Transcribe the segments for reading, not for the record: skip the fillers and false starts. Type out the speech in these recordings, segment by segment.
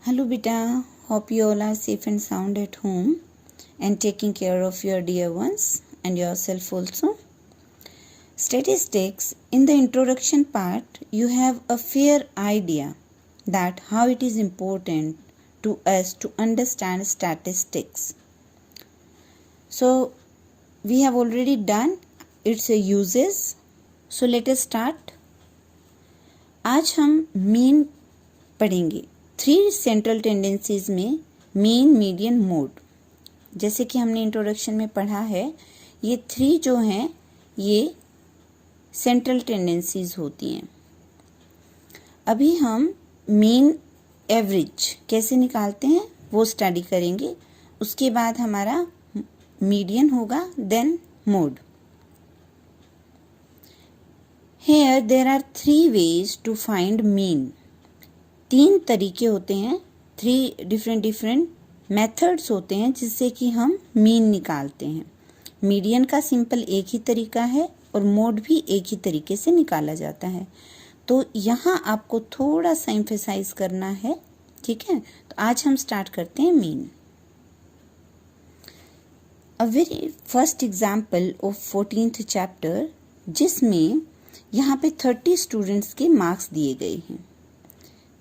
Hello beta, hope you all are safe and sound at home and taking care of your dear ones and yourself also. Statistics, in the introduction part, you have a fair idea that how it is important to us to understand statistics. So, we have already done its uses. So, let us start. आज हम mean पढ़ेंगे। 3 central tendencies में mean, median, mode. जैसे कि हमने introduction में पढ़ा है, ये 3 जो हैं ये सेंट्रल टेंडेंसीज होती हैं। अभी हम मीन, एवरेज कैसे निकालते हैं वो स्टडी करेंगे। उसके बाद हमारा मीडियन होगा, then mode. Here there are 3 ways to find mean. 3 तरीके होते हैं, 3 डिफरेंट मेथड्स होते हैं जिससे कि हम मीन निकालते हैं। मीडियन का सिंपल एक ही तरीका है और मोड भी एक ही तरीके से निकाला जाता है। तो यहाँ आपको थोड़ा सा एम्फेसाइज करना है, ठीक है। तो आज हम स्टार्ट करते हैं mean. A very first example of 14th chapter, जिसमें यहाँ पे 30 स्टूडेंट्स के मार्क्स दिए गए हैं।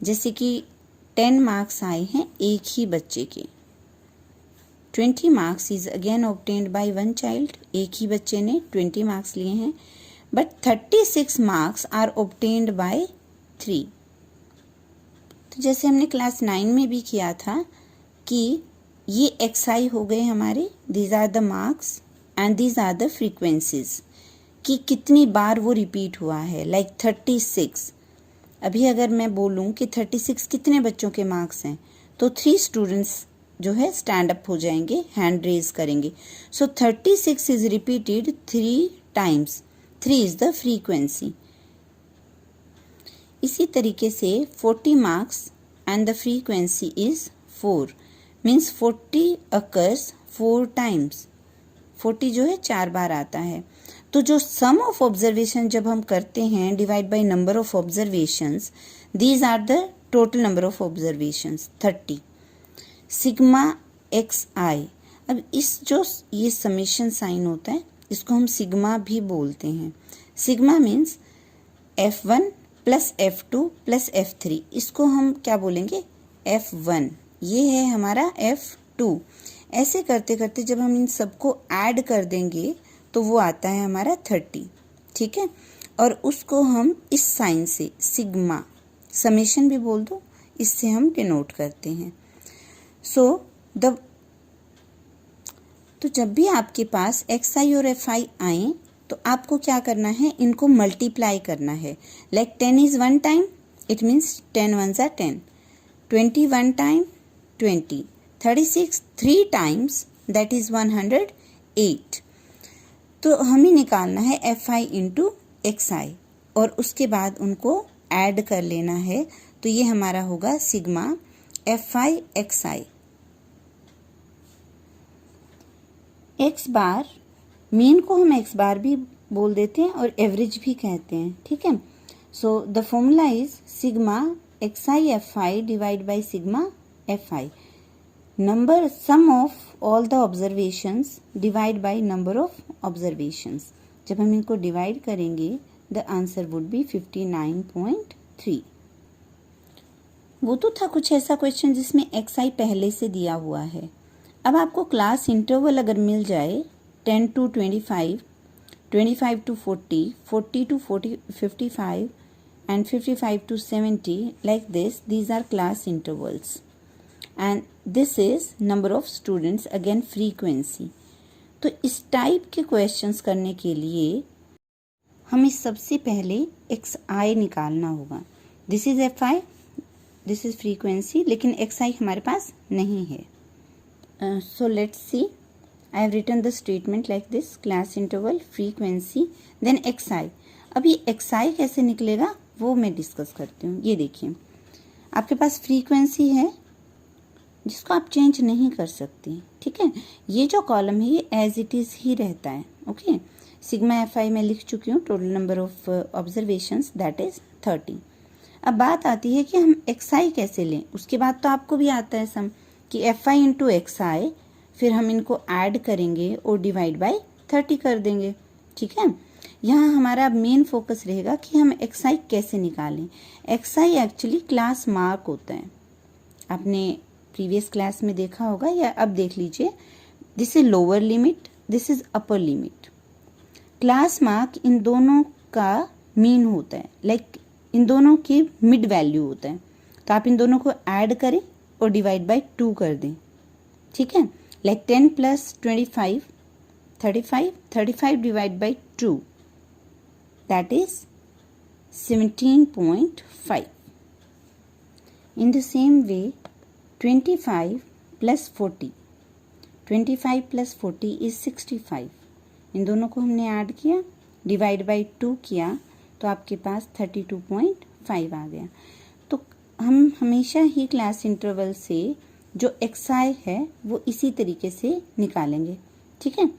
जैसे कि 10 मार्क्स आए हैं एक ही बच्चे के। 20 marks is again obtained by one child, एक ही बच्चे ने 20 मार्क्स लिए हैं। But 36 marks are obtained by 3। तो जैसे हमने क्लास 9 में भी किया था कि ये एक्सआई हो गए हमारे, these are the marks and these are the frequencies, कि कितनी बार वो रिपीट हुआ है। लाइक 36, अभी अगर मैं बोलूं कि 36 कितने बच्चों के मार्क्स हैं, तो 3 स्टूडेंट्स जो है स्टैंड अप हो जाएंगे, हैंड रेज करेंगे। सो 36 is repeated 3 times, 3 is the frequency. इसी तरीके से 40 marks and the frequency is 4, means 40 occurs 4 times. 40 जो है 4 बार आता है। तो जो सम ऑफ ऑब्जर्वेशन जब हम करते हैं, divide by number of observations, these are the total number of observations 30। Sigma x i, अब इस जो ये समेशन साइन होता है इसको हम सिग्मा भी बोलते हैं। Sigma means F1 plus F2 plus F3, इसको हम क्या बोलेंगे, F1। ये है हमारा F2। ऐसे करते करते जब हम इन सबको ऐड कर देंगे तो वो आता है हमारा 30, ठीक है। और उसको हम इस साइन से, सिग्मा समेशन भी बोल दो, इससे हम डिनोट करते हैं। तो जब भी आपके पास XI और FI आए तो आपको क्या करना है, इनको मल्टीप्लाई करना है। Like 10 is 1 time, it means 10 1s are 10, 20 1 time 20, 36 3 times, that is 108। तो हमें निकालना है FI इंटू XI और उसके बाद उनको ऐड कर लेना है। तो ये हमारा होगा सिग्मा FI XI। X बार, मीन को हम X बार भी बोल देते हैं और एवरेज भी कहते हैं, ठीक है। So the formula is sigma XI FI divide by sigma FI, number sum of all the observations divide by number of observations. जब हम इनको डिवाइड करेंगे द आंसर वुड बी 59.3। वो तो था कुछ ऐसा क्वेश्चन जिसमें XI पहले से दिया हुआ है। अब आपको क्लास इंटरवल अगर मिल जाए 10 to 25, 25 to 40, 40 to 55 and 55 to 70, like this, these are class intervals and this is number of students, again frequency। तो इस टाइप के क्वेश्चंस करने के लिए हमें सबसे पहले XI निकालना होगा। This is FI, this is frequency, लेकिन XI हमारे पास नहीं है। So let's see, I have written the statement like this, class interval, frequency, then XI। अभी XI कैसे निकलेगा वो मैं डिस्कस करती हूँ। ये देखिए, आपके पास फ्रीक्वेंसी है जिसको आप चेंज नहीं कर सकती, ठीक है। ये जो कॉलम है ये एज इट इज ही रहता है, ओके। सिग्मा FI मैं लिख चुकी हूँ, total number of observations that is 30। अब बात आती है कि हम xi कैसे लें। उसके बाद तो आपको भी आता है सम कि fi इंटू xi, फिर हम इनको ऐड करेंगे और डिवाइड बाय 30 कर देंगे। ठीक है, यहाँ हमारा मेन फोकस रहेगा कि हम xi कैसे निकालें। xi एक्चुअली क्लास मार्क होता है, आपने प्रीवियस क्लास में देखा होगा या अब देख लीजिए। This is lower limit, this is upper limit. Class mark in दोनों का मीन होता है, लाइक इन दोनों की मिड वैल्यू होता है। तो आप इन दोनों को ऐड करें और डिवाइड बाय 2 कर दें। ठीक है, like 10 plus 25 35, 35 divide by 2 that is 17.5. In the same way 25 plus 40, 25 plus 40 is 65. इन दोनों को हमने ऐड किया, डिवाइड बाय 2 किया, तो आपके पास 32.5 आ गया। तो हम हमेशा ही क्लास इंटरवल से जो xi है वो इसी तरीके से निकालेंगे। ठीक है,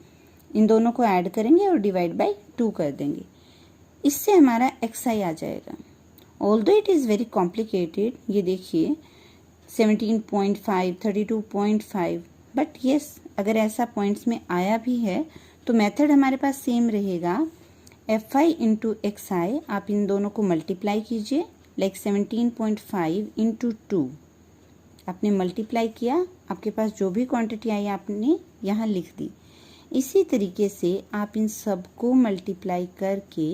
इन दोनों को ऐड करेंगे और डिवाइड बाय 2 कर देंगे, इससे हमारा xi आ जाएगा। Although it is very complicated, ये देखिए 17.5, 32.5, बट येस अगर ऐसा पॉइंट्स में आया भी है तो मेथड हमारे पास सेम रहेगा। fi इंटू xi, आप इन दोनों को मल्टीप्लाई कीजिए, लाइक 17.5 इंटू 2 आपने मल्टीप्लाई किया, आपके पास जो भी क्वांटिटी आई आपने यहाँ लिख दी। इसी तरीके से आप इन सब को मल्टीप्लाई करके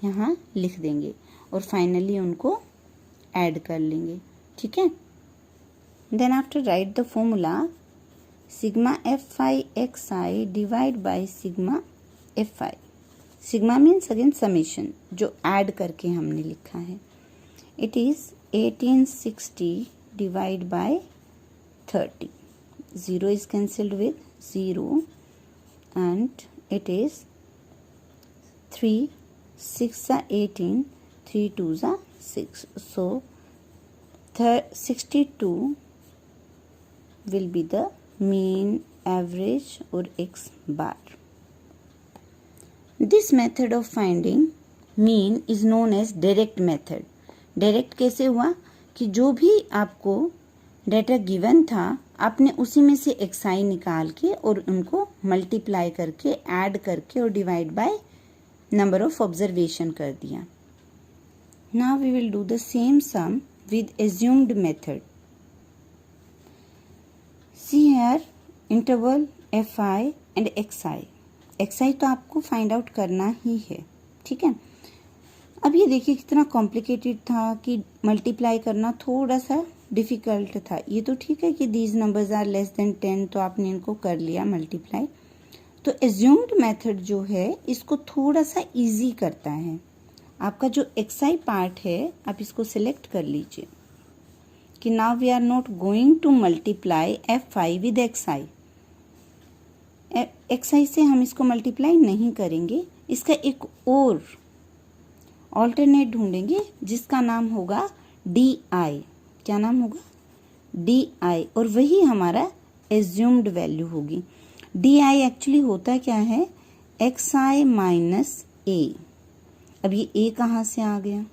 यहाँ लिख देंगे और फाइनली उनको ऐड कर लेंगे। ठीक है, then after write the formula sigma fi xi divide by sigma fi। Sigma means again summation, जो ऐड करके हमने लिखा है। It is 1860 divide by 30, 0 is cancelled with 0 and it is 3 6 are 18, 3 2s are 6, so 62 will be the mean, average or x bar. This method of finding mean is known as direct method. Direct कैसे हुआ कि जो भी आपको data given था आपने उसी में से xi निकाल के और उनको मल्टीप्लाई करके ऐड करके और divide by number of observation कर दिया। Now we will do the same sum with assumed method. See here interval fi and xi तो आपको फाइंड आउट करना ही है। ठीक है, अब ये देखिए कितना कॉम्प्लिकेटेड था कि मल्टीप्लाई करना थोड़ा सा डिफ़िकल्ट था। ये तो ठीक है कि these numbers are less than 10, तो आपने इनको कर लिया मल्टीप्लाई। तो एज्यूम्ड मेथड जो है इसको थोड़ा सा इजी करता है। आपका जो xi पार्ट है आप इसको सिलेक्ट कर लीजिए कि now we are not going to multiply fi with xi। xi से हम इसको मल्टीप्लाई नहीं करेंगे, इसका एक और ऑल्टरनेट ढूंढेंगे जिसका नाम होगा di। क्या नाम होगा? di, और वही हमारा एज्यूम्ड वैल्यू होगी। di एक्चुअली होता क्या है? xi minus a। अब ये a कहाँ से आ गया?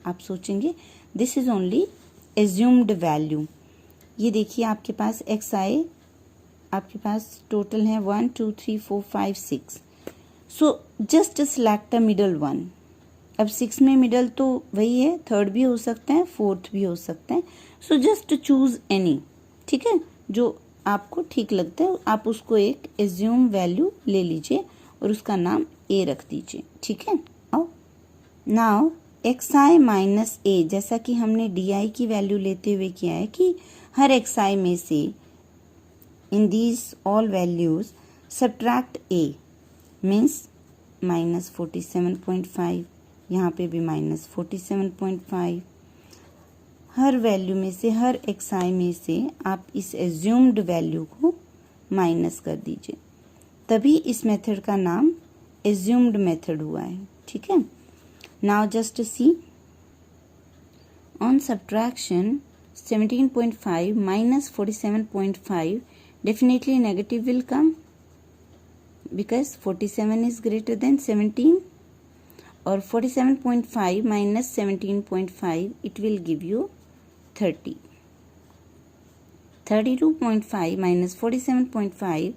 आप सोचेंगे this is only assumed value. ये देखिए आपके पास xi, आपके पास टोटल है 1 2 3 4 5 6, so just select the middle one. अब 6 में मिडल तो वही है, थर्ड भी हो सकता है, फोर्थ भी हो सकता है, सो जस्ट चूज एनी। ठीक है, जो आपको ठीक लगता है आप उसको एक एज्यूम वैल्यू ले लीजिए और उसका नाम a रख दीजिए। ठीक है, नाउ xi माइनस a, जैसा कि हमने di की वैल्यू लेते हुए किया है कि हर xi में से in these all values subtract a means minus 47.5, यहाँ पे भी माइनस 47.5। हर वैल्यू में से, हर xi में से आप इस एज्यूम्ड वैल्यू को माइनस कर दीजिए, तभी इस मेथड का नाम एज्यूम्ड मेथड हुआ है। ठीक है, now just see on subtraction 17.5 minus 47.5, definitely negative will come because 47 is greater than 17. और 47.5 minus 17.5 it will give you 30. 32.5 minus 47.5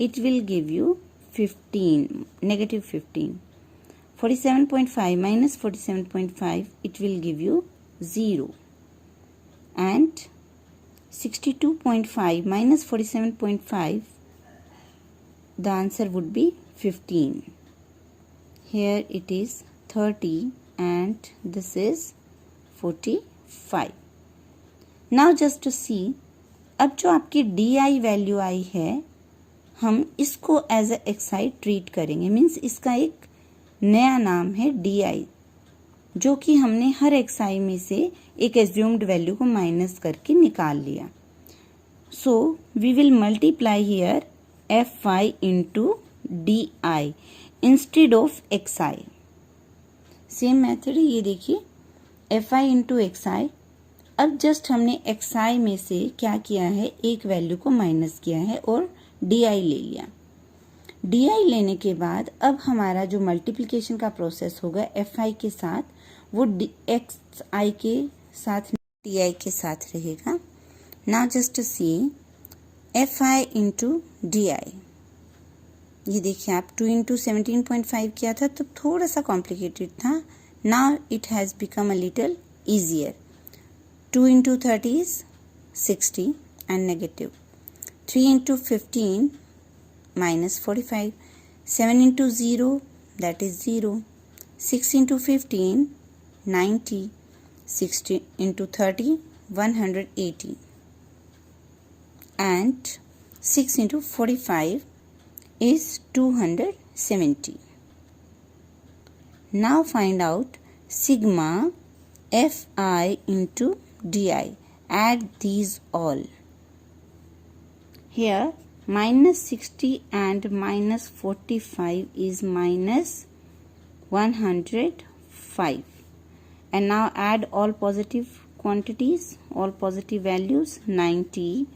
it will give you 15, negative 15. 47.5 minus 47.5 it will give you 0. And 62.5 minus 47.5, the answer would be 15. Here it is 30 and this is 45. Now just to see, अब जो आपकी DI value आई है हम इसको as a एक्साई treat करेंगे, means इसका एक नया नाम है DI, जो कि हमने हर एक्साई में से एक एज्यूम्ड वैल्यू को माइनस करके निकाल लिया. So we will multiply here FI into DI instead of XI. Same method है, ये देखिए FI इंटू XI. अब जस्ट हमने XI में से क्या किया है, एक वैल्यू को माइनस किया है और DI ले लिया. DI लेने के बाद अब हमारा जो मल्टीप्लिकेशन का प्रोसेस होगा FI के साथ, वो XI के साथ DI के साथ रहेगा. Now just see FI into DI. ये देखिए आप 2 इंटू 17.5 किया था तो थोड़ा सा कॉम्प्लिकेटेड था. Now it has become a little easier. 2 into 30 is 60 and negative. 3 into 15 minus 45. 7 into 0 that is 0. 6 into 15 90. 60 into 30 180. And 6 into 45 is 270. Now find out sigma FI into DI. Add these all. Here minus 60 and minus 45 is minus 105. And now add all positive quantities, all positive values, 90,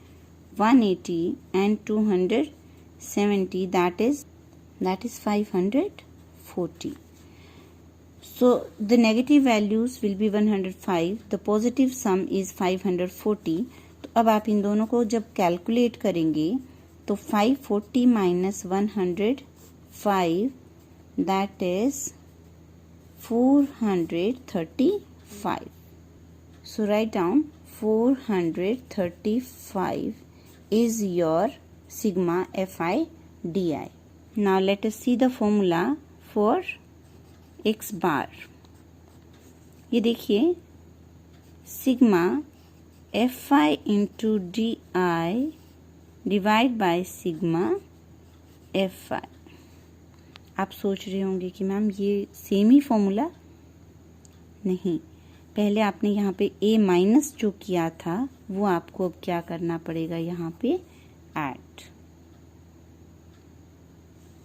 180 and 270, that is 540. So the negative values will be 105, the positive sum is 540. तो अब आप इन दोनों को जब calculate करेंगे तो 540 minus 105 that is 435. So write down 435 is your sigma FI DI. Now let us see the formula for X बार. ये देखिए sigma FI into DI divide by sigma FI. आप सोच रहे होंगे कि मैम ये सेम ही फॉर्मूला. नहीं, पहले आपने यहाँ पे A माइनस जो किया था वो आपको अब क्या करना पड़ेगा, यहाँ पे add.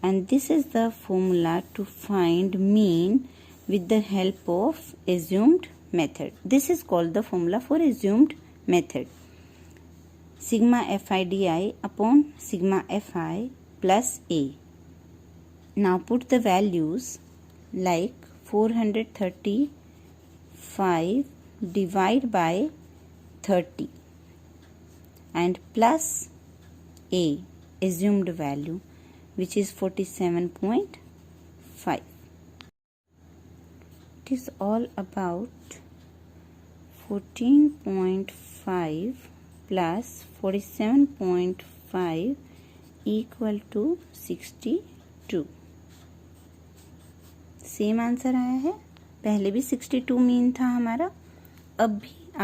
And this is the formula to find mean with the help of assumed method. This is called the formula for assumed method. Sigma FI DI upon sigma FI plus A. Now put the values like 435 divide by 30 and plus A assumed value, which is 47.5. It is all about 14.5 plus 47.5 equal to 62. Same answer आया है. पहले भी 62 mean था हमारा, अब भी आप